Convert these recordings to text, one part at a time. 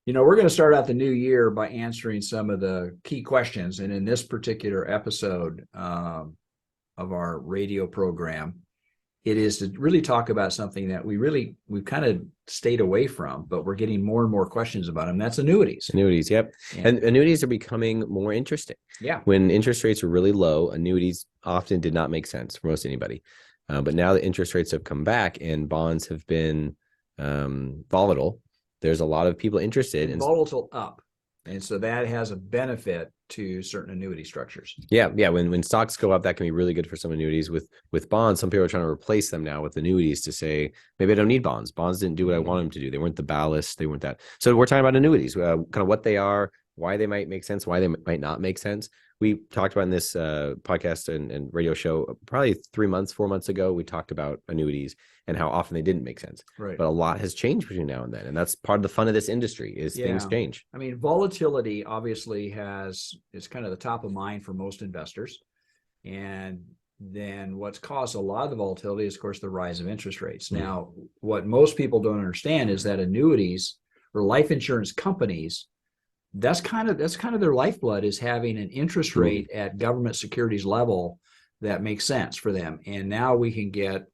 We're going to start out the new year by answering some of the key questions. And in this particular episode of our radio program, it is to really talk about something that we've kind of stayed away from, but we're getting more and more questions about them. That's annuities. Annuities, yep. And annuities are becoming more interesting. Yeah. When interest rates were really low, annuities often did not make sense for most anybody. But now that interest rates have come back and bonds have been volatile, there's a lot of people interested in volatile up. And so that has a benefit to certain annuity structures. Yeah. When stocks go up, that can be really good for some annuities. With bonds, some people are trying to replace them now with annuities to say, maybe I don't need bonds. Bonds didn't do what I want them to do. They weren't the ballast. They weren't that. So we're talking about annuities, kind of what they are, why they might make sense, why they might not make sense. We talked about in this podcast and radio show probably 4 months ago. We talked about annuities and how often they didn't make sense. Right. But a lot has changed between now and then. And that's part of the fun of this industry is things change. I mean, volatility obviously is kind of the top of mind for most investors. And then what's caused a lot of the volatility is, of course, the rise of interest rates. Mm-hmm. Now, what most people don't understand is that annuities or life insurance companies, that's kind of their lifeblood, is having an interest rate at government securities level that makes sense for them. And now we can get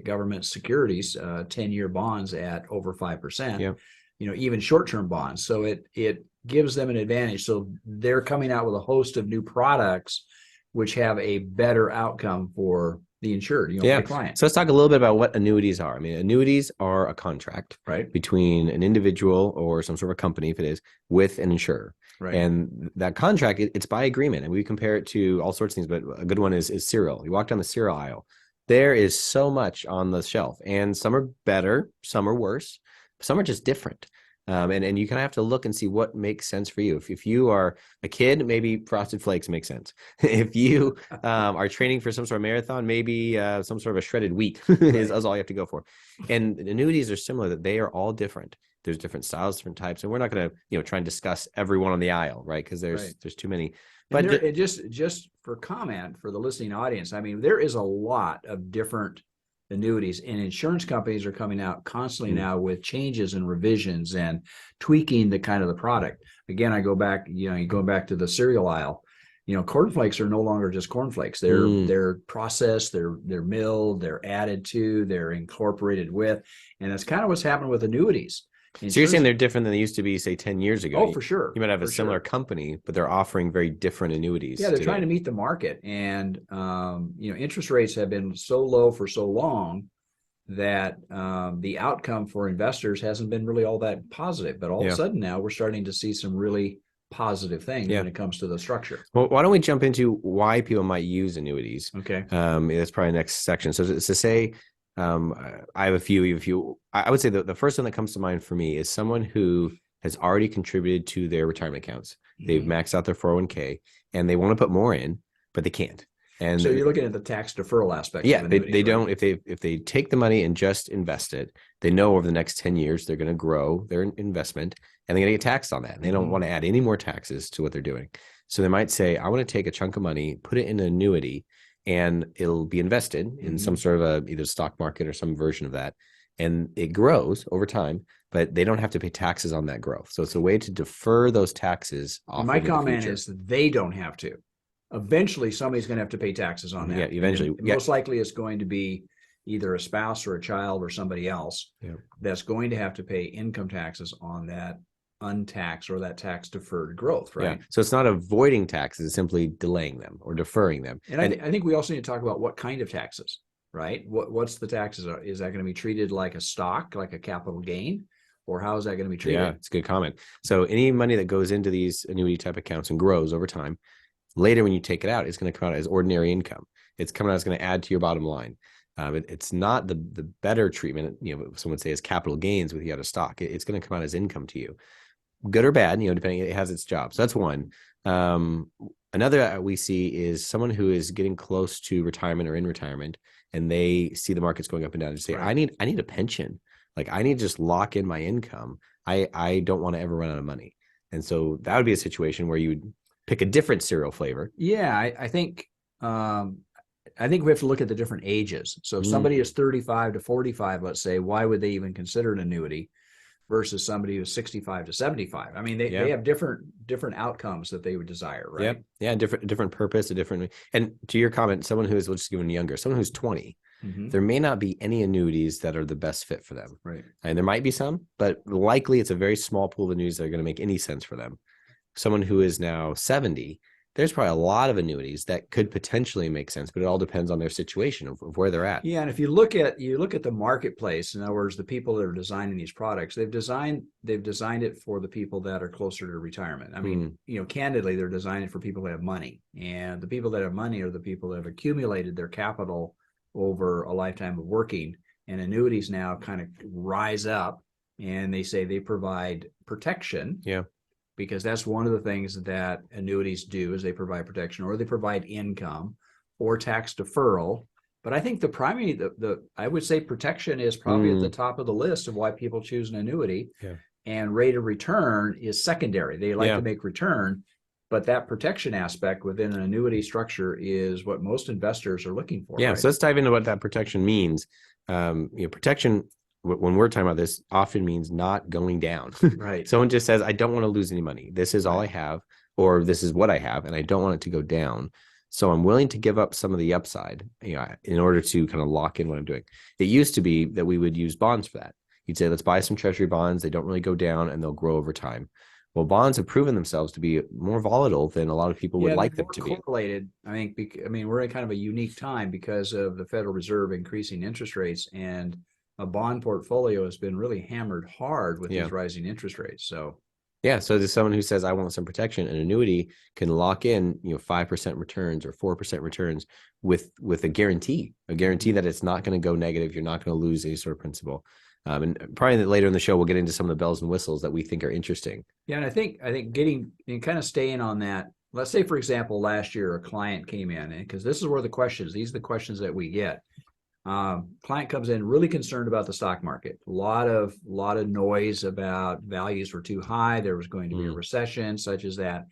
government securities, 10-year bonds at over 5%, even short-term bonds. So it gives them an advantage. So they're coming out with a host of new products which have a better outcome for the insured, the client. So let's talk a little bit about what annuities are. I mean, annuities are a contract, right, between an individual or some sort of company, if it is, with an insurer. Right. And that contract, it's by agreement. And we compare it to all sorts of things, but a good one is cereal. You walk down the cereal aisle. There is so much on the shelf, and some are better, some are worse, some are just different. And you kind of have to look and see what makes sense for you. If you are a kid, maybe Frosted Flakes make sense. If you are training for some sort of marathon, maybe some sort of a shredded wheat is all you have to go for. And annuities are similar, that they are all different. There's different styles, different types, and we're not going to try and discuss every one on the aisle, right? Because there's too many. But just for comment for the listening audience, I mean, there is a lot of different annuities, and insurance companies are coming out constantly now with changes and revisions and tweaking the kind of the product. Again, I go back, you go back to the cereal aisle. Cornflakes are no longer just cornflakes. They're processed, they're milled, they're added to, they're incorporated with, and that's kind of what's happened with annuities. So you're saying they're different than they used to be, say, 10 years ago? Oh, for sure. You might have a similar company, but they're offering very different annuities. Yeah, they're trying to meet the market. And, interest rates have been so low for so long that the outcome for investors hasn't been really all that positive. But all of a sudden now we're starting to see some really positive things when it comes to the structure. Well, why don't we jump into why people might use annuities? Okay. That's probably the next section. So to say, I have a few. I would say the first one that comes to mind for me is someone who has already contributed to their retirement accounts. They've maxed out their 401k and they want to put more in, but they can't. And so you're looking at the tax deferral aspect. Yeah, they don't. If they take the money and just invest it, they know over the next 10 years they're going to grow their investment and they're going to get taxed on that. And they don't want to add any more taxes to what they're doing. So they might say, I want to take a chunk of money, put it in an annuity, and it'll be invested in some sort of either stock market or some version of that. And it grows over time, but they don't have to pay taxes on that growth. So it's a way to defer those taxes off. My comment is they don't have to. Eventually, somebody's going to have to pay taxes on that. Yeah, eventually. Most likely it's going to be either a spouse or a child or somebody else that's going to have to pay income taxes on that untaxed or that tax deferred growth, right? Yeah. So it's not avoiding taxes, it's simply delaying them or deferring them. And I think we also need to talk about what kind of taxes, right? What's the taxes? Is that going to be treated like a stock, like a capital gain? Or how is that going to be treated? Yeah, it's a good comment. So any money that goes into these annuity type accounts and grows over time, later when you take it out, it's going to come out as ordinary income. It's coming out, it's going to add to your bottom line. It's not the better treatment, someone would say, is capital gains with you out of stock. It's going to come out as income to you. Good or bad, depending, it has its job. So that's one. Another we see is someone who is getting close to retirement or in retirement, and they see the markets going up and down and say, I need a pension. Like I need to just lock in my income. I don't want to ever run out of money. And so that would be a situation where you would pick a different cereal flavor. Yeah, I think we have to look at the different ages. So if somebody is 35 to 45, let's say, why would they even consider an annuity? versus somebody who's 65 to 75. I mean, they have different outcomes that they would desire, right? Yeah, different purpose, a different. And to your comment, someone who is, we'll just give them younger, someone who's 20, there may not be any annuities that are the best fit for them. Right. And there might be some, but likely it's a very small pool of annuities that are going to make any sense for them. Someone who is now 70, there's probably a lot of annuities that could potentially make sense, but it all depends on their situation of where they're at. Yeah, and if you look at the marketplace, in other words, the people that are designing these products, they've designed it for the people that are closer to retirement. I mean, candidly, they're designing it for people that have money, and the people that have money are the people that have accumulated their capital over a lifetime of working. And annuities now kind of rise up, and they say they provide protection. Yeah. Because that's one of the things that annuities do, is they provide protection, or they provide income or tax deferral. But I think the primary, I would say protection is probably at the top of the list of why people choose an annuity. Yeah. And rate of return is secondary. They like to make return, but that protection aspect within an annuity structure is what most investors are looking for. Yeah. Right? So let's dive into what that protection means. Protection, when we're talking about this, often means not going down. Right. Someone just says, I don't want to lose any money. This is all I have, or this is what I have, and I don't want it to go down. So I'm willing to give up some of the upside, in order to kind of lock in what I'm doing. It used to be that we would use bonds for that. You'd say, let's buy some treasury bonds. They don't really go down and they'll grow over time. Well, bonds have proven themselves to be more volatile than a lot of people would like them to be. Correlated, I think. I mean, we're in kind of a unique time because of the Federal Reserve increasing interest rates, and a bond portfolio has been really hammered hard with these rising interest rates. So there's someone who says, I want some protection. An annuity can lock in 5% returns or 4% returns with a guarantee that it's not going to go negative. You're not going to lose any sort of principal. And probably later in the show, we'll get into some of the bells and whistles that we think are interesting. Yeah, and I think getting and kind of staying on that. Let's say, for example, last year a client came in, and because these are the questions that we get. Client comes in really concerned about the stock market. A lot of noise about values were too high. There was going to be a recession, such as that.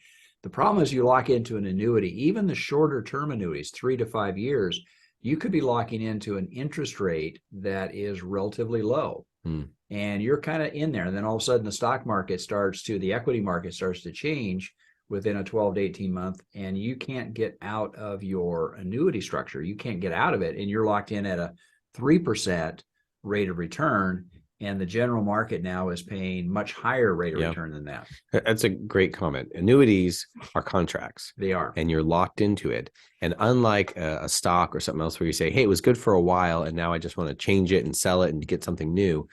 The problem is, you lock into an annuity, even the shorter term annuities, 3 to 5 years, you could be locking into an interest rate that is relatively low. And you're kind of in there. And then all of a sudden the equity market starts to change within a 12 to 18 month, and you can't get out of your annuity structure. You can't get out of it, and you're locked in at a 3% rate of return, and the general market now is paying much higher rate of return than that. That's a great comment. Annuities are contracts. They are. And you're locked into it. And unlike a stock or something else where you say, hey, it was good for a while, and now I just want to change it and sell it and get something new.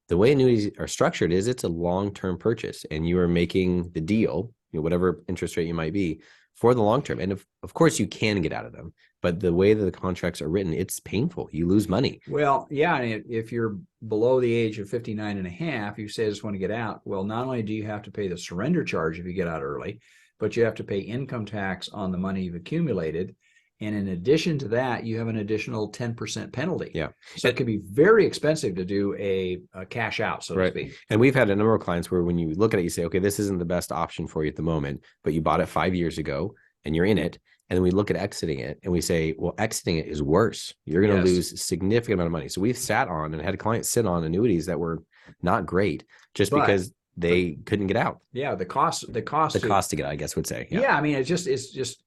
The way annuities are structured is it's a long-term purchase, and you are making the deal, whatever interest rate you might be, for the long term. And of course you can get out of them, but the way that the contracts are written, it's painful. You lose money. Well, yeah. And if you're below the age of 59 and a half, you say, I just want to get out. Well, not only do you have to pay the surrender charge if you get out early, but you have to pay income tax on the money you've accumulated. And in addition to that, you have an additional 10% penalty. Yeah. So it could be very expensive to do a cash out, so to speak. And we've had a number of clients where when you look at it, you say, okay, this isn't the best option for you at the moment, but you bought it 5 years ago and you're in it. And then we look at exiting it and we say, well, exiting it is worse. You're going to lose a significant amount of money. So we've sat on and had clients sit on annuities that were not great because they couldn't get out. Yeah. The cost to get out, I guess would say. Yeah. I mean, it's just,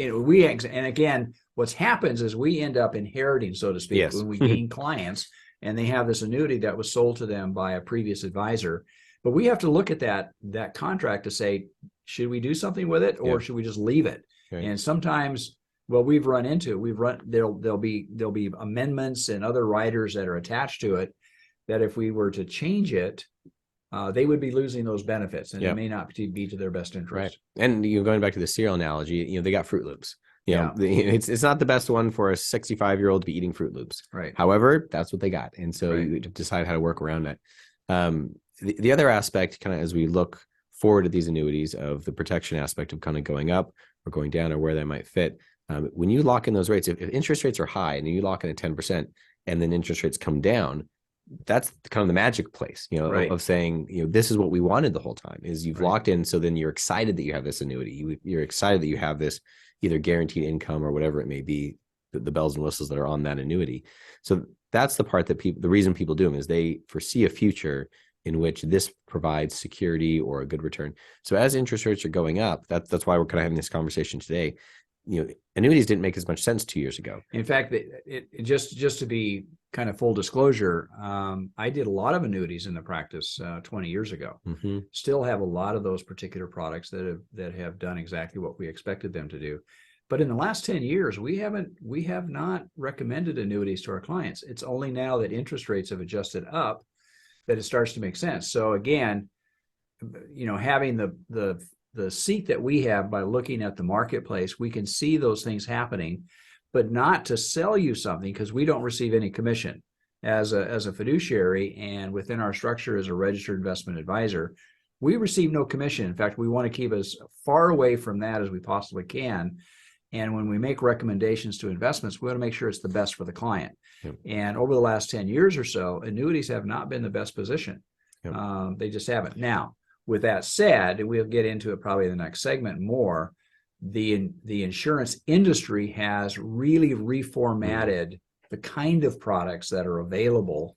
and again, what happens is we end up inheriting, so to speak, when we gain clients, and they have this annuity that was sold to them by a previous advisor. But we have to look at that contract to say, should we do something with it, or should we just leave it? Right. And sometimes, there'll be amendments and other riders that are attached to it, that if we were to change it, they would be losing those benefits, and it may not be to their best interest. Right. And going back to the cereal analogy, they got Fruit Loops. It's not the best one for a 65-year-old to be eating Fruit Loops. Right. However, that's what they got, and so you decide how to work around it. The other aspect, kind of as we look forward to these annuities, of the protection aspect of kind of going up or going down, or where they might fit. When you lock in those rates, if interest rates are high and you lock in at 10%, and then interest rates come down, that's kind of the magic place, of saying, this is what we wanted the whole time, is you've locked in. So then you're excited that you have this annuity. You're excited that you have this either guaranteed income or whatever it may be, the bells and whistles that are on that annuity. So that's the part that the reason people do them is they foresee a future in which this provides security or a good return. So as interest rates are going up, that's why we're kind of having this conversation today. Annuities didn't make as much sense 2 years ago. In fact, it just to be kind of full disclosure, I did a lot of annuities in the practice 20 years ago. Mm-hmm. Still have a lot of those particular products that have done exactly what we expected them to do. But in the last 10 years, we have not recommended annuities to our clients. It's only now that interest rates have adjusted up that it starts to make sense. So again, having the seat that we have by looking at the marketplace, we can see those things happening, but not to sell you something, because we don't receive any commission as a fiduciary, and within our structure as a registered investment advisor, we receive no commission. In fact, we want to keep as far away from that as we possibly can. And when we make recommendations to investments, we want to make sure it's the best for the client. Yep. And over the last 10 years or so, annuities have not been the best position. Yep. They just haven't. Now, with that said, and we'll get into it probably in the next segment more, the insurance industry has really reformatted the kind of products that are available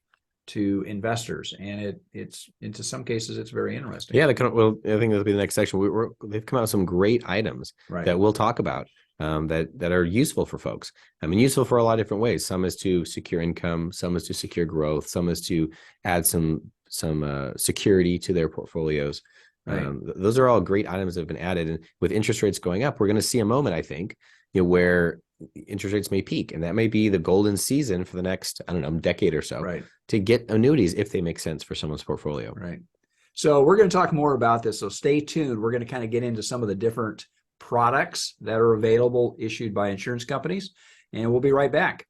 to investors, and it's into some cases it's very interesting. Yeah, I think that'll be the next section. They've come out with some great items that we'll talk about that are useful for folks. I mean, useful for a lot of different ways. Some is to secure income, some is to secure growth, some is to add some security to their portfolios. Right. Those are all great items that have been added, and with interest rates going up, we're going to see a moment, I think, where interest rates may peak, and that may be the golden season for the next, decade or so, to get annuities if they make sense for someone's portfolio. Right. So we're going to talk more about this. So stay tuned. We're going to kind of get into some of the different products that are available issued by insurance companies, and we'll be right back.